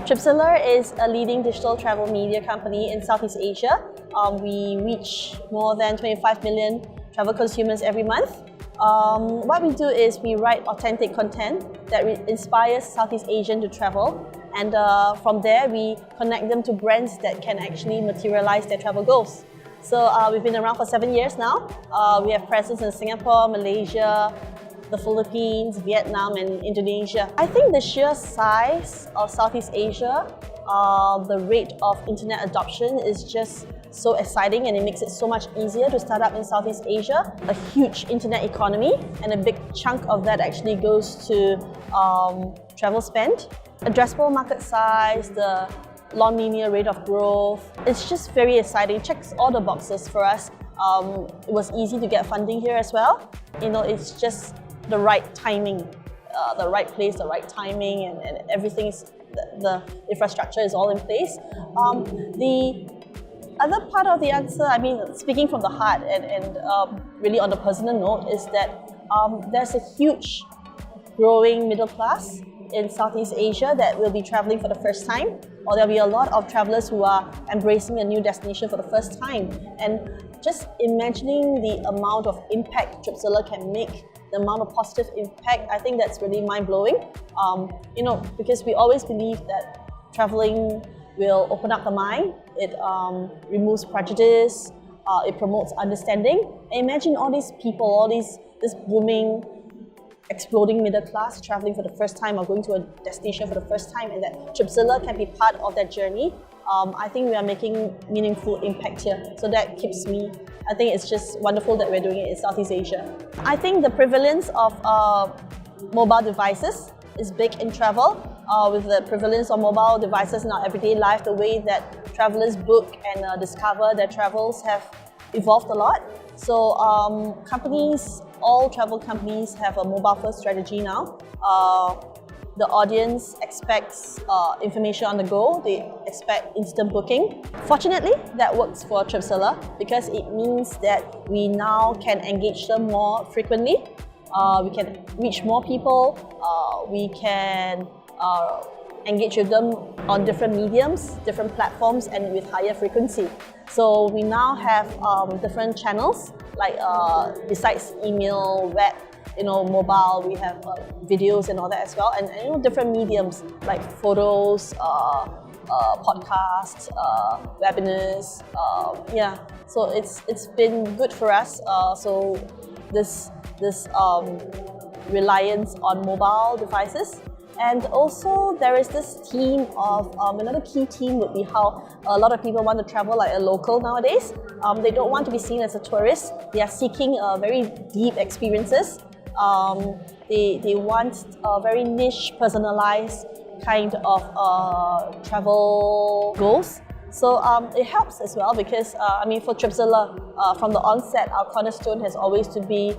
Tripzilla is a leading digital travel media company in Southeast Asia. We reach more than 25 million travel consumers every month. What we do is we write authentic content that inspires Southeast Asians to travel, and from there we connect them to brands that can actually materialize their travel goals. So we've been around for 7 years now. We have presence in Singapore, Malaysia, the Philippines, Vietnam and Indonesia. I think the sheer size of Southeast Asia, the rate of internet adoption is just so exciting, and it makes it so much easier to start up in Southeast Asia. A huge internet economy, and a big chunk of that actually goes to travel spend. Addressable market size, the non-linear rate of growth. It's just very exciting. It checks all the boxes for us. It was easy to get funding here as well. It's just the right timing, the right place, the right timing, and everything is, the infrastructure is all in place. The other part of the answer, speaking from the heart and really on the personal note, is that there's a huge growing middle class in Southeast Asia that will be traveling for the first time, or there'll be a lot of travelers who are embracing a new destination for the first time. And just imagining the amount of impact Tripzilla can make, the amount of positive impact, I think that's really mind-blowing. Because we always believe that traveling will open up the mind, it removes prejudice, it promotes understanding. And imagine all these people, this booming, exploding middle class traveling for the first time or going to a destination for the first time, and that Tripzilla can be part of that journey. I think we are making meaningful impact here. So that keeps me, I think it's just wonderful that we're doing it in Southeast Asia. I think the prevalence of mobile devices is big in travel. With the prevalence of mobile devices in our everyday life, the way that travelers book and discover their travels have evolved a lot. So all travel companies have a mobile-first strategy now. The audience expects information on the go. They expect instant booking. Fortunately, that works for Tripzilla because it means that we now can engage them more frequently. We can reach more people. We can engage with them on different mediums, different platforms, and with higher frequency. So we now have different channels, like besides email, web, mobile, we have videos and all that as well, and different mediums like photos, podcasts, webinars. So it's been good for us. So this reliance on mobile devices. And also there is this theme of, another key theme would be how a lot of people want to travel like a local nowadays. They don't want to be seen as a tourist. They are seeking very deep experiences. They want a very niche, personalized kind of travel goals. So it helps as well because, for Tripzilla, from the onset, our cornerstone has always to be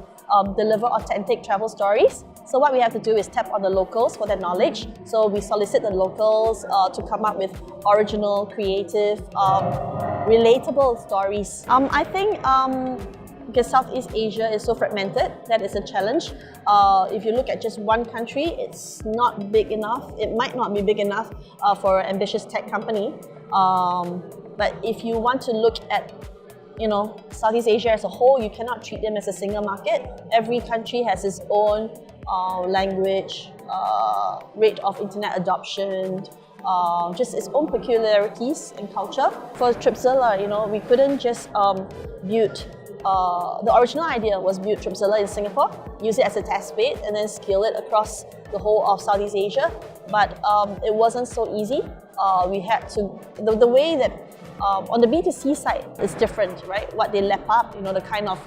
deliver authentic travel stories. So what we have to do is tap on the locals for their knowledge. So we solicit the locals to come up with original, creative, relatable stories. I think because Southeast Asia is so fragmented, that is a challenge. If you look at just one country, it's not big enough. It might not be big enough for an ambitious tech company. But if you want to look at Southeast Asia as a whole, you cannot treat them as a single market. Every country has its own language, rate of internet adoption, just its own peculiarities and culture. For Tripzilla, we couldn't just build. The original idea was build Tripzilla in Singapore, use it as a test bed, and then scale it across the whole of Southeast Asia. But it wasn't so easy. We had to, the way that on the B2C side, it's different, right? What they lap up, the kind of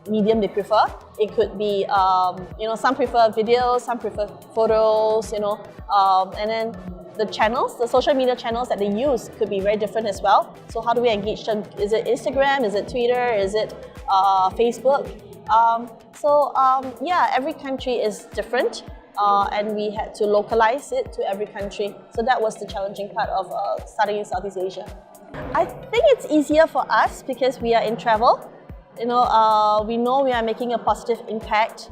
medium they prefer. It could be, some prefer videos, some prefer photos, and then the channels, the social media channels that they use could be very different as well. So how do we engage them? Is it Instagram? Is it Twitter? Is it Facebook? Every country is different. And we had to localize it to every country. So that was the challenging part of starting in Southeast Asia. I think it's easier for us because we are in travel. We know we are making a positive impact.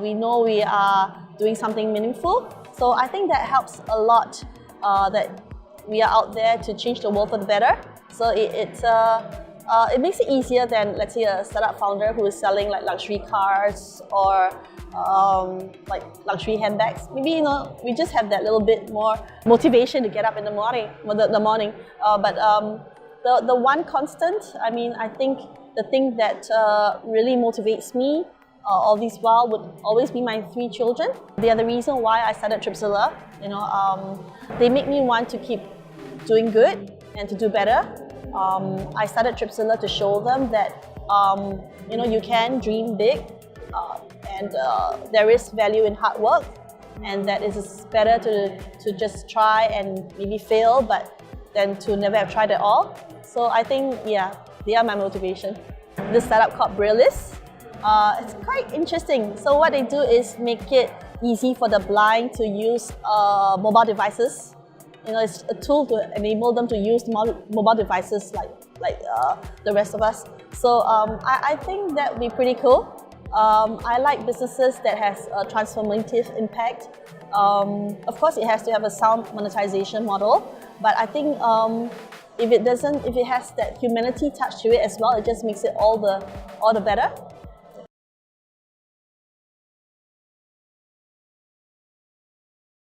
We know we are doing something meaningful. So I think that helps a lot that we are out there to change the world for the better. So it makes it easier than, let's say, a startup founder who is selling like luxury cars or like luxury handbags. Maybe, you know, we just have that little bit more motivation to get up in the morning. The one constant, I mean, I think the thing that really motivates me all this while would always be my 3 children. They are the reason why I started Tripzilla. You know, they make me want to keep doing good and to do better. I started Tripzilla to show them that you know, you can dream big, and there is value in hard work, and that it is better to just try and maybe fail, but than to never have tried at all. So I think, yeah, they are my motivation. This startup called Braillis, it's quite interesting. So what they do is make it easy for the blind to use mobile devices. You know, it's a tool to enable them to use mobile devices like the rest of us. So I think that would be pretty cool. I like businesses that has a transformative impact. Of course, it has to have a sound monetization model, but I think if it has that humanity touch to it as well, it just makes it all the better.